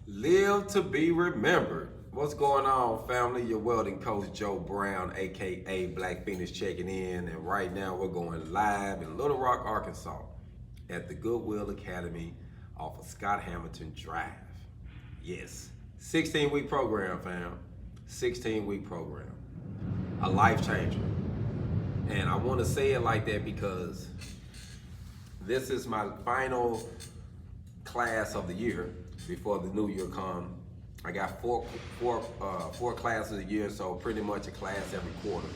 Live to be remembered. What's going on, family? Your welding coach, Joe Brown, aka Black Feniks, checking in. And right now, we're going live in Little Rock, Arkansas at the Goodwill Academy off of Scott Hamilton Drive. Yes, 16-week program, fam. 16-week program. A life changer. And I want to say it like that because this is my final class of the year before the new year come. I got four classes a year, so pretty much a class every quarter.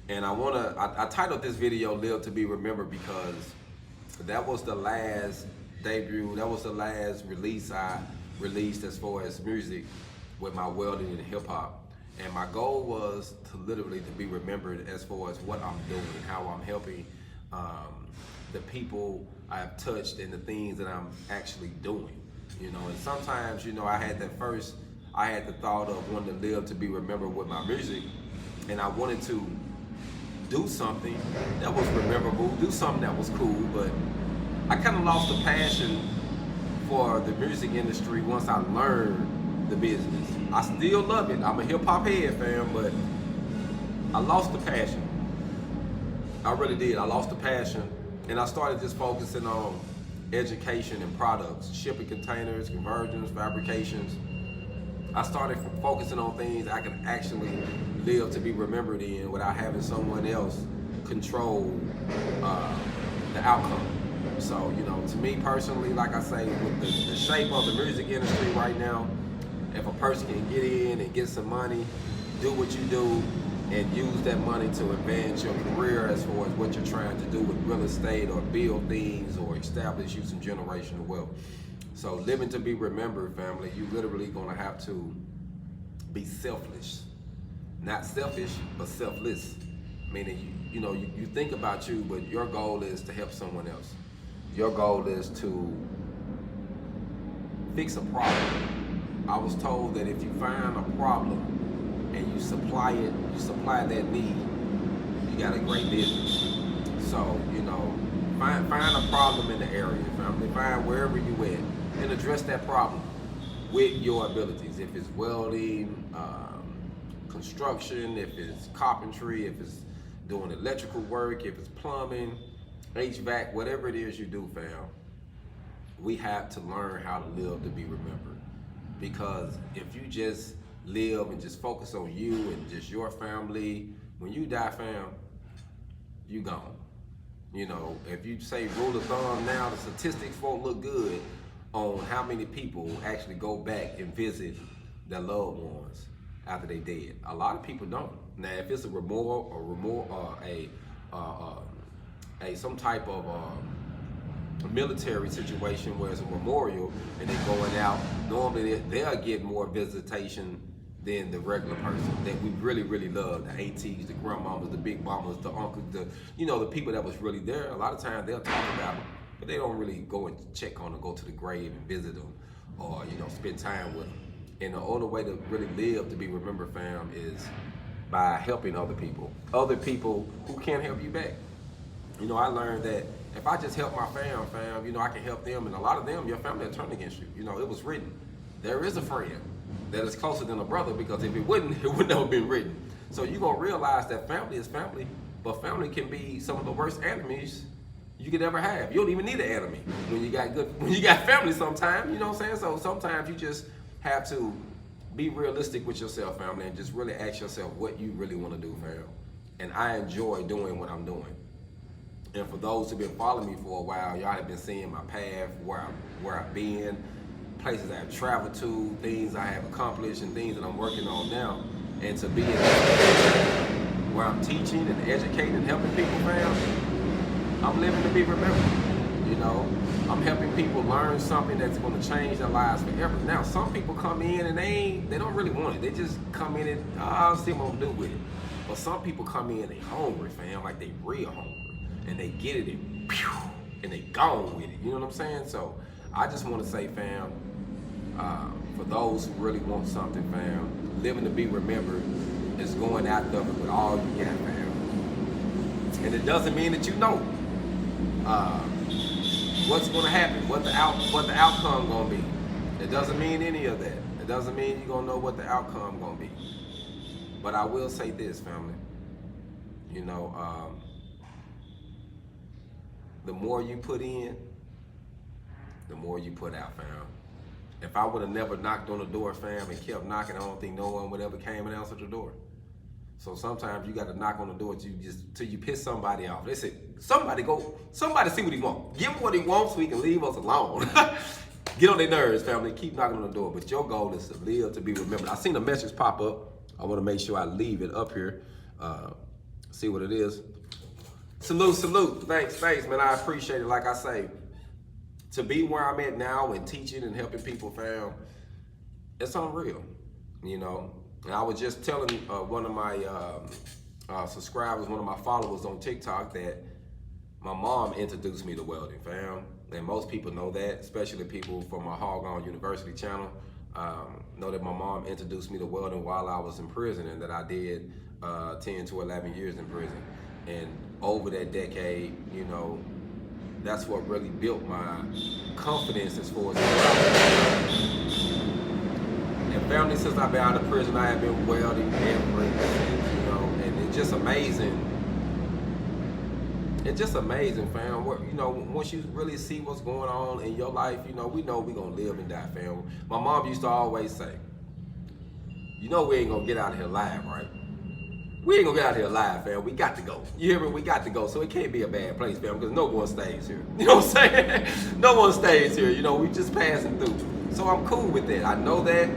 And I titled this video "Live to be Remembered" because that was the last debut, that was the last release I released as far as music with my welding and hip hop. And my goal was to literally to be remembered as far as what I'm doing, how I'm helping the people I've touched and the things that I'm actually doing. You know, and sometimes, you know, I had the thought of wanting to live to be remembered with my music, and I wanted to do something that was memorable, do something that was cool, but I kind of lost the passion for the music industry once I learned the business. I still love it. I'm a hip hop head, fam, but I lost the passion. I really did. I lost the passion, and I started just focusing on education and products, shipping containers, conversions, fabrications. I started focusing on things I can actually live to be remembered in without having someone else control the outcome. So, you know, to me personally, like I say, with the shape of the music industry right now, if a person can get in and get some money, do what you do, and use that money to advance your career as far as what you're trying to do with real estate or build things or establish you some generational wealth. So living to be remembered, family, you literally gonna have to be selfless. Not selfish, but selfless. Meaning, you think about you, but your goal is to help someone else. Your goal is to fix a problem. I was told that if you find a problem and you supply that need, you got a great business. So, you know, find a problem in the area, family. Find wherever you at and address that problem with your abilities. If it's welding, construction, if it's carpentry, if it's doing electrical work, if it's plumbing, HVAC, whatever it is you do, fam, we have to learn how to live to be remembered. Because if you just live and just focus on you and just your family, when you die, fam, you gone. You know, if you say rule of thumb now, the statistics won't look good on how many people actually go back and visit their loved ones after they dead. A lot of people don't. Now, if it's a some type of military situation where it's a memorial and they're going out, normally they'll get more visitation than the regular person that we really, really love. The ATs, the grandmamas, the big mamas, the uncles, the people that was really there. A lot of times they'll talk about them, but they don't really go and check on them, go to the grave and visit them, or spend time with them. And the only way to really live to be remembered, fam, is by helping other people who can't help you back. You know, I learned that if I just help my fam, I can help them, and a lot of them, your family will turn against you. You know, it was written. There is a friend that is closer than a brother, because if it wouldn't have been written. So you're gonna realize that family is family, but family can be some of the worst enemies you could ever have. You don't even need an enemy when you got family sometimes, you know what I'm saying? So sometimes you just have to be realistic with yourself, family, and just really ask yourself what you really wanna do, fam. And I enjoy doing what I'm doing. And for those who've been following me for a while, y'all have been seeing my path, where I've been, places I've traveled to, things I have accomplished, and things that I'm working on now. And to be in where I'm teaching and educating and helping people, fam, I'm living to be remembered. You know, I'm helping people learn something that's going to change their lives forever. Now, some people come in and they don't really want it. They just come in and I'll see what I'm gonna do with it. But some people come in and they hungry, fam, like they real hungry. And they get it and they gone with it. You know what I'm saying? So I just want to say, fam, for those who really want something, fam, living to be remembered is going out there with all you got, fam. And it doesn't mean that you know what's going to happen, what the outcome going to be. It doesn't mean any of that. It doesn't mean you're gonna know what the outcome gonna be. But I will say this, family. You know, the more you put in, the more you put out, fam. If I would have never knocked on the door, fam, and kept knocking, I don't think no one would ever came and answered the door. So sometimes you got to knock on the door till you piss somebody off. They say, somebody see what he wants. Give him what he wants so he can leave us alone. Get on their nerves, family. Keep knocking on the door. But your goal is to live to be remembered. I seen a message pop up. I want to make sure I leave it up here. See what it is. Salute. Thanks, man. I appreciate it. Like I say, to be where I'm at now and teaching and helping people, fam, it's unreal, you know. And I was just telling one of my subscribers, one of my followers on TikTok, that my mom introduced me to welding, fam. And most people know that, especially people from my HogOn University channel, know that my mom introduced me to welding while I was in prison, and that I did 10 to 11 years in prison. And over that decade, you know, that's what really built my confidence as far as and family, since I've been out of prison, I have been welding every since, you know, and it's just amazing. It's just amazing, fam. You know, once you really see what's going on in your life, you know we're gonna live and die, fam. My mom used to always say, you know we ain't gonna get out of here alive, right? We ain't gonna get out of here alive, fam. We got to go. You hear me? We got to go. So it can't be a bad place, fam, because no one stays here. You know what I'm saying? No one stays here. You know, we just passing through. So I'm cool with that. I know that.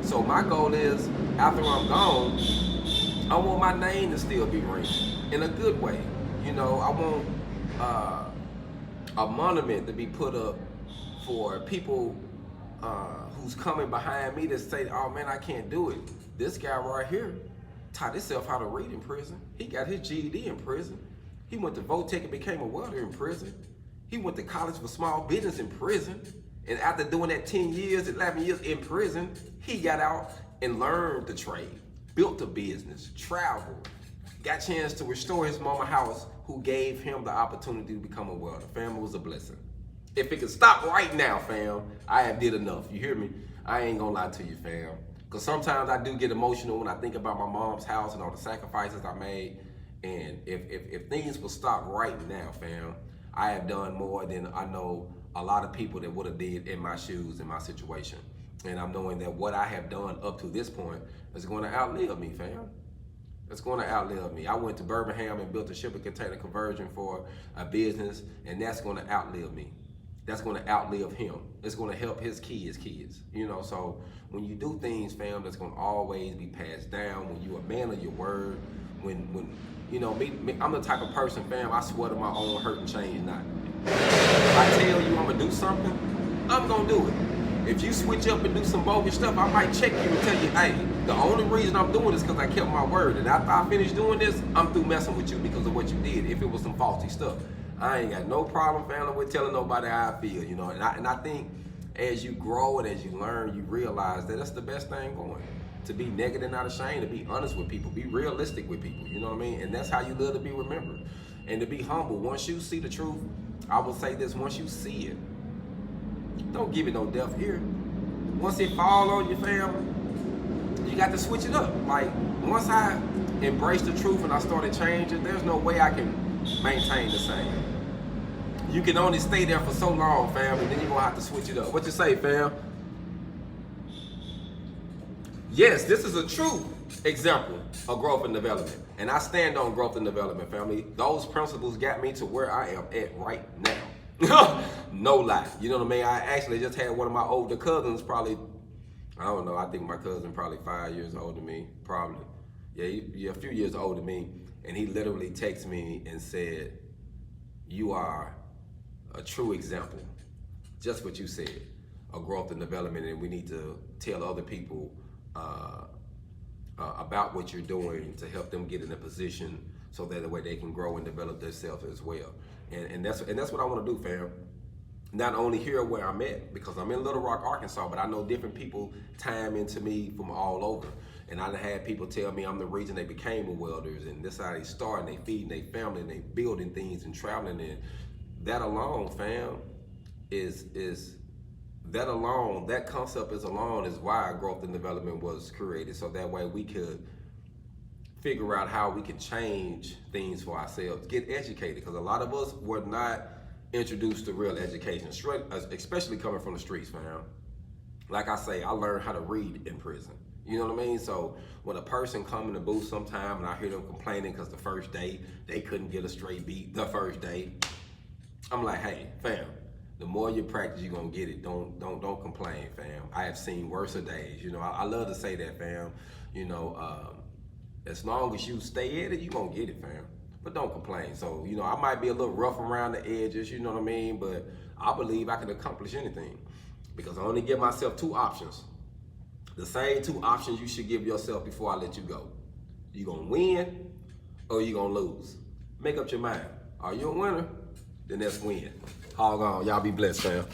So my goal is, after I'm gone, I want my name to still be ringing in a good way. You know, I want a monument to be put up for people who's coming behind me to say, oh man, I can't do it. This guy right here taught himself how to read in prison. He got his GED in prison. He went to Votech and became a welder in prison. He went to college for small business in prison. And after doing that 10 years, 11 years in prison, he got out and learned the trade, built a business, traveled, got a chance to restore his mama house, who gave him the opportunity to become a welder. Fam, it was a blessing. If it could stop right now, fam, I have did enough. You hear me? I ain't gonna lie to you, fam. Because sometimes I do get emotional when I think about my mom's house and all the sacrifices I made. And if things will stop right now, fam, I have done more than I know a lot of people that would have did in my shoes, in my situation. And I'm knowing that what I have done up to this point is going to outlive me, fam. It's going to outlive me. I went to Birmingham and built a shipping container conversion for a business, and that's going to outlive me. That's going to outlive him. It's going to help his kids. You know, so when you do things, fam, that's going to always be passed down. When you're a man of your word, when you know, me, I'm the type of person, fam, I swear to my own hurt and change not. If I tell you I'm gonna do something, I'm gonna do it. If you switch up and do some bogus stuff, I might check you and tell you, hey, the only reason I'm doing this is because I kept my word. And after I finish doing this, I'm through messing with you because of what you did, if it was some faulty stuff. I ain't got no problem, family, with telling nobody how I feel, you know. And I think as you grow and as you learn, you realize that that's the best thing going. To be naked and not ashamed, to be honest with people, be realistic with people, you know what I mean? And that's how you live, to be remembered. And to be humble. Once you see the truth, I will say this, once you see it, don't give it no deaf ear. Once it fall on your family, you got to switch it up. Like, once I embraced the truth and I started changing, there's no way I can maintain the same. You can only stay there for so long, fam, and then you're gonna have to switch it up. What you say, fam? Yes, this is a true example of growth and development. And I stand on growth and development, family. Those principles got me to where I am at right now. No lie. You know what I mean? I actually just had one of my older cousins, probably, I don't know, I think my cousin probably 5 years older than me, probably. Yeah, he a few years older than me. And he literally texted me and said, you are a true example. Just what you said, of growth and development. And we need to tell other people about what you're doing to help them get in a position so that the way they can grow and develop themselves as well. And that's what I want to do, fam. Not only here where I'm at, because I'm in Little Rock, Arkansas, but I know different people time into me from all over. And I had people tell me I'm the reason they became a welders, and this is how they start, and they feeding their family, and they building things and traveling. And that alone, fam, is that alone, that concept is alone is why growth and development was created. So that way we could figure out how we could change things for ourselves, get educated, because a lot of us were not introduced to real education, especially coming from the streets, fam. Like I say, I learned how to read in prison. You know what I mean? So when a person come in the booth sometime and I hear them complaining because the first day they couldn't get a straight beat the first day, I'm like, hey, fam, the more you practice, you're gonna get it. Don't complain, fam. I have seen worse days. You know, I love to say that, fam. You know, as long as you stay at it, you're gonna get it, fam. But don't complain. So, you know, I might be a little rough around the edges, you know what I mean? But I believe I can accomplish anything because I only give myself 2 options. The same 2 options you should give yourself before I let you go. You gonna win or you gonna lose? Make up your mind. Are you a winner? Then let's win. HogOn. Y'all be blessed, fam.